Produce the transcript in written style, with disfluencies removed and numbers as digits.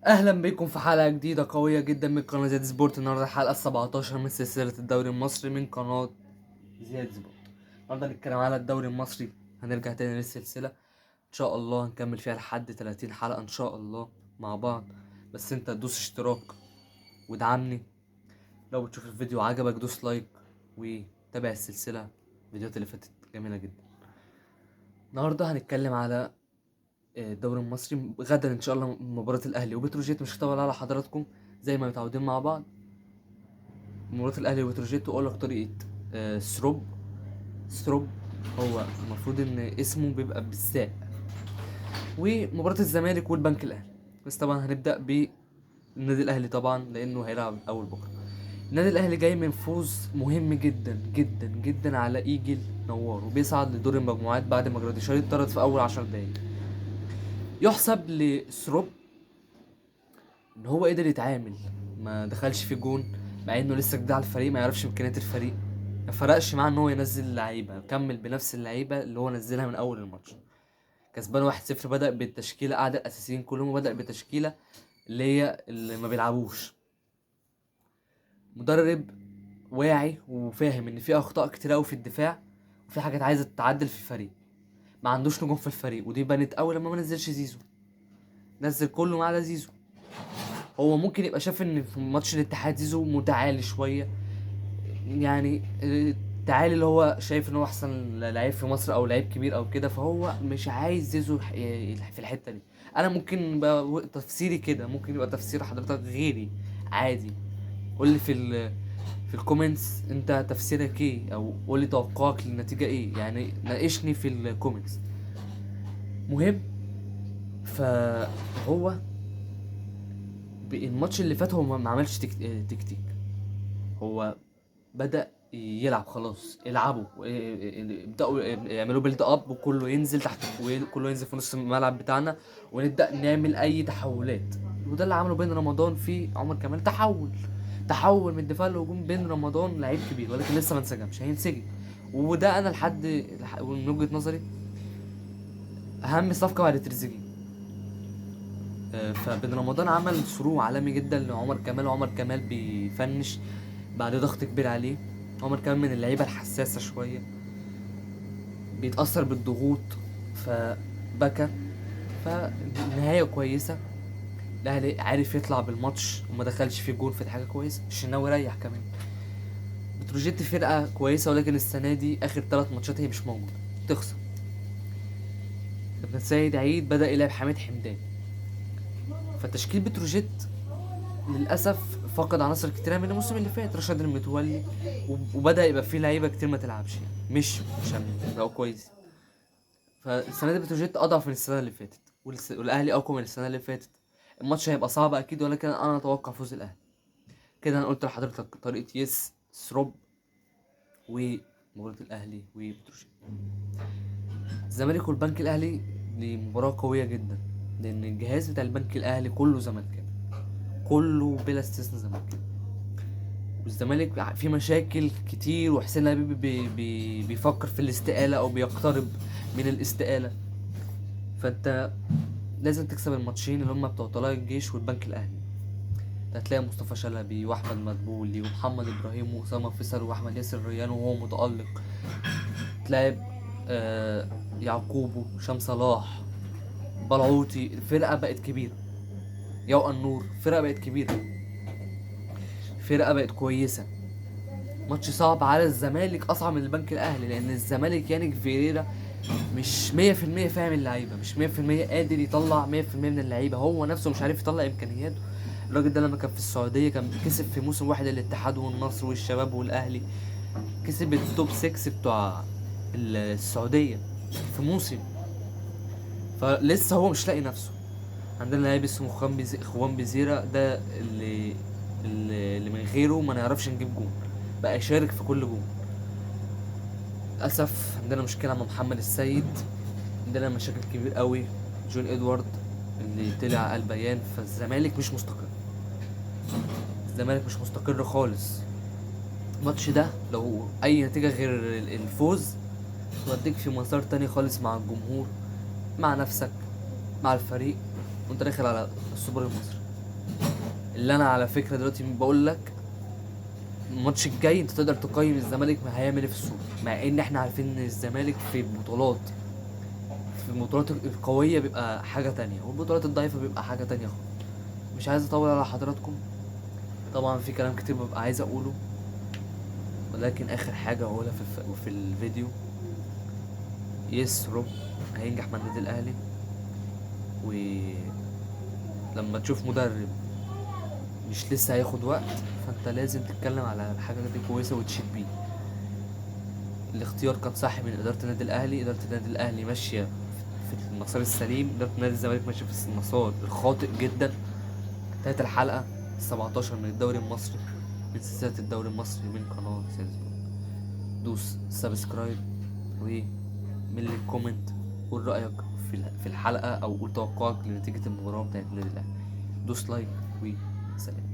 اهلا بكم في حلقه جديده قويه جدا من قناه زياد سبورت. النهارده الحلقه 17 من سلسله الدوري المصري من قناه زياد سبورت. النهارده هنتكلم على الدوري المصري، هنرجع تاني للسلسله ان شاء الله، هنكمل فيها لحد 30 حلقه ان شاء الله مع بعض. بس انت تدوس اشتراك ودعمني، لو بتشوف الفيديو عجبك دوس لايك وتابع السلسله، الفيديوهات اللي فاتت جميله جدا. النهارده هنتكلم على الدوري المصري. غدا ان شاء الله مباراة الاهلي وبتروجيت، مش هطول على حضراتكم زي ما متعودين مع بعض. مباراة الاهلي وبتروجيت، واقول لك طريقة ستروب هو المفروض ان اسمه بيبقى بالساء. ومباراة الزمالك والبنك الاهلي، بس طبعا هنبدأ بالنادي الاهلي طبعا لانه هيلعب اول بكرة. النادي الاهلي جاي من فوز مهم جدا جدا جدا على ايجل نوار، وبيصعد لدور المجموعات بعد ما جراديشار اتطرد في اول 10 دقايق. يحسب لسروب ان هو قدر يتعامل، ما دخلش في جون مع انه لسه جديد على الفريق، ما يعرفش امكانيات الفريق. ما فرقش معاه ان هو ينزل اللعيبه، كمل بنفس اللعيبه اللي هو نزلها من اول الماتش. كسبان 1-0، بدأ بالتشكيله، قعد الاساسيين كلهم وبدأ بالتشكيله اللي هي اللي ما بيلعبوش. مدرب واعي وفاهم ان في اخطاء كتير قوي في الدفاع، وفي حاجات عايزه تتعدل في الفريق. ما عندوش نجوم في الفريق، ودي بانت اول لما ما نزلش زيزو، نزل كله ما عدا زيزو. هو ممكن يبقى شاف ان في ماتش الاتحاد زيزو متعالي شويه، يعني تعالي اللي هو شايف ان هو احسن لعيب في مصر او لعيب كبير او كده، فهو مش عايز زيزو في الحته دي. انا ممكن تفسيري كده، ممكن يبقى تفسير حضرتك غيري عادي. قول لي في الكومنتس انت تفسيرك ايه، او قول لي توقعك للنتيجه ايه، يعني ناقشني في الكومنتس. مهم، فهو الماتش اللي فات هو ما عملش تكتيك. هو بدأ يلعب خلاص، العبوا ابدأوا يعملوا بيلد اب، وكله ينزل تحت، وكله ينزل في نص الملعب بتاعنا، ونبدأ نعمل أي تحولات. وده اللي عمله بين رمضان في عمر كمال، تحول من الدفاع للهجوم. بين رمضان لعيب كبير ولكن لسه ما انسجمش، هينسجم. وده انا من وجهة نظري اهم صفقة بعد تريزيجيه. فبن رمضان عمل ثرو عالمي جدا لعمر كمال، وعمر كمال بيفنش بعد ضغط كبير عليه. عمر كمال من اللعيبه الحساسه شويه، بيتاثر بالضغوط، فبكى. فالنهايه كويسه، الاهلي عارف يطلع بالماتش وما دخلش فيه جون، فدي حاجه كويسه. الشناوي ريح كمان. بتروجيت فرقه كويسه، ولكن السنه دي اخر 3 ماتشات هي مش موجوده، تخسر. ابن سيد عيد بدا يلعب حميد حمدان، فتشكيل بتروجيت للاسف فقد عناصر كتيره من الموسم اللي فات. رشاد المتولي، وبدا يبقى فيه لعيبه كتير ما تلعبش، مش عشان بقوا كويس. فالسنه دي بتروجيت اضعف من السنه اللي فاتت، والاهلي اقوى من السنه اللي فاتت. الماتش هيبقى صعب اكيد، ولكن انا اتوقع فوز الاهلي. كده انا قلت لحضرتك طريقه سروب ومباراه الاهلي وبتروجيت. الزمالك والبنك الاهلي دي مباراه قويه جدا، لان الجهاز بتاع البنك الاهلي كله زملكاوي، كله بلا استثناء زملكاوي. والزمالك فيه مشاكل كتير، وحسين لبيب بيفكر في الاستقالة او بيقترب من الاستقالة. فانت لازم تكسب الماتشين اللي هم بتوع طلائع الجيش والبنك الاهلي. هتلاقي مصطفى شلبي واحمد مدبولي ومحمد ابراهيم واسامه فيصل واحمد ياسر ريان وهو متالق. تلاقي يعقوب وهشام صلاح بلعوتي. الفرقه بقت كبيره، يو النور، فرقه بقت كبيره، فرقه بقت كويسه. ماتش صعب على الزمالك، اصعب من البنك الاهلي، لان الزمالك يانيك فيريرا مش 100% فاهم اللعيبه، مش 100% قادر يطلع 100% من اللعيبه، هو نفسه مش عارف يطلع امكانياته. الراجل ده لما كان في السعوديه كان كسب في موسم واحد الاتحاد والنصر والشباب والاهلي، كسب التوب 6 بتوع السعوديه في موسم. فلسه هو مش لاقي نفسه. عندنا لعيب اسمه خوان بيزيرا، ده اللي من غيره ما نعرفش نجيب جون، بقى يشارك في كل جون. للاسف عندنا مشكله مع محمد السيد، عندنا مشاكل كبير قوي. جون ادوارد اللي طلع قال بيان، فالزمالك مش مستقر، الزمالك مش مستقر خالص. الماتش ده لو اي نتيجه غير الفوز توديك في مسار تاني خالص، مع الجمهور، مع نفسك، مع الفريق، وانت داخل على السوبر المصري. اللي انا على فكره دلوقتي بقول لك الماتش الجاي انت تقدر تقيم الزمالك ما هيعمل ايه في السوق، مع ان احنا عارفين ان الزمالك في البطولات، في البطولات القويه بيبقى حاجه تانية، والبطولات الضعيفه بيبقى حاجه تانية خالص. مش عايز اطول على حضراتكم، طبعا في كلام كتير ببقى عايز اقوله، ولكن اخر حاجه اقولها في الفيديو، يسرو هينجح مع النادي الاهلي. ولما تشوف مدرب مش لسه هياخد وقت، فانت لازم تتكلم على الحاجه دي كويسه وتشيد بيه. الاختيار كان صح من اداره النادي الاهلي، اداره النادي الاهلي ماشيه في المسار السليم، اداره نادي الزمالك ماشيه في المسار الخاطئ جدا. انتهت الحلقه 17 من الدوري المصري، من سلسله الدوري المصري من قناه سيرفر. دوس سبسكرايب ومن لي كومنت، قول رايك في الحلقه، او قول توقعك لنتيجه المباراه بتاعت النادي الاهلي. دوس لايك وسلام.